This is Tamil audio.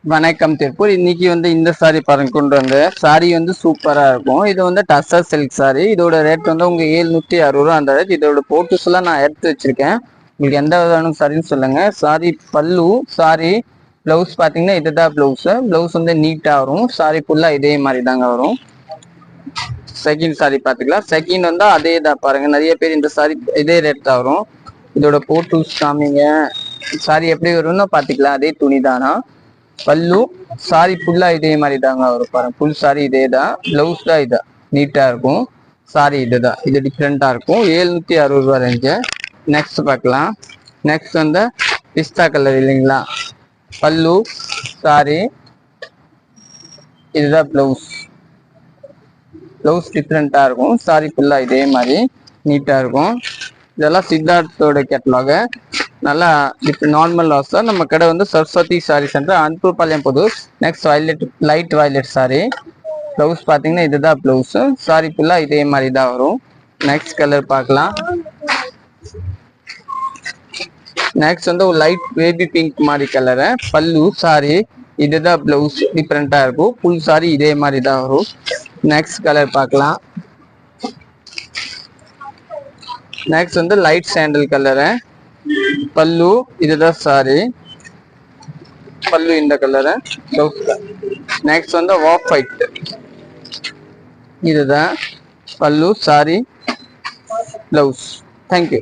வணக்கம் திருப்பூர். இன்னைக்கு இந்த சாரி பாருங்க கொண்டு வந்த சாரி சூப்பரா இருக்கும். இது டசர் சில்க் சாரி. இதோட ரேட் உங்க 760 அந்த ரேட். இதோட போட்டோஸ் எல்லாம் நான் எடுத்து வச்சிருக்கேன். உங்களுக்கு எந்த விதமான சாரின்னு சொல்லுங்க. சாரி பல்லு, சாரி பிளவுஸ் பாத்தீங்கன்னா இதுதான் பிளவுஸ். பிளவுஸ் நீட்டா வரும். சாரி ஃபுல்லா இதே மாதிரி தாங்க வரும். செகண்ட் சாரி பாத்துக்கலாம். செகண்ட் அதே தான் பாருங்க. நிறைய பேர் இந்த சாரி இதே ரேட் தான் வரும். இதோட போட்டோஸ் காமிங்க. சாரி எப்படி வரும்னு பாத்துக்கலாம். அதே துணி தானா. பல்லு சாரி ஃபுல்லா இதே மாதிரி தாங்க வரும். பாருங்க ஃபுல் சாரி இதே தான். பிளவுஸ் தான் இதா நீட்டா இருக்கும். சாரி இதுதான். இது டிஃப்ரெண்டா இருக்கும். 760 ரேஞ்சு. நெக்ஸ்ட் பார்க்கலாம். நெக்ஸ்ட் பிஸ்தா கலர் இல்லைங்களா. பல்லு சாரி இதுதான் பிளவுஸ். பிளவுஸ் டிஃப்ரெண்டா இருக்கும். சாரி ஃபுல்லா இதே மாதிரி நீட்டா இருக்கும். இதெல்லாம் சித்தார்த்தோட கேட்டலாக. நல்லா நார்மல் வாஸ் தான். நம்ம கடை Saraswathi sari centre, Anbupalayam Pudur. Next violet, light violet sari. Blouse பாத்தீங்கன்னா இதுதான் பிளவுஸ். சாரி ஃபுல்லா இதே மாதிரி தான் வரும். நெக்ஸ்ட் கலர் பார்க்கலாம். நெக்ஸ்ட் ஒரு லைட் பேபி பிங்க் மாதிரி கலரு. பல்லு சாரி இதுதான் பிளவுஸ். டிஃப்ரெண்டா இருக்கும். ஃபுல் சாரி இதே மாதிரி தான் வரும். நெக்ஸ்ட் கலர் பார்க்கலாம். Next light sandal colour. பல்லு இதுதான் சாரி. பல்லு இந்த கலரு. நெக்ஸ்ட் ஆஃப் ஒயிட் இதுதான் பல்லு, சாரி, பிளவுஸ். தேங்க்யூ.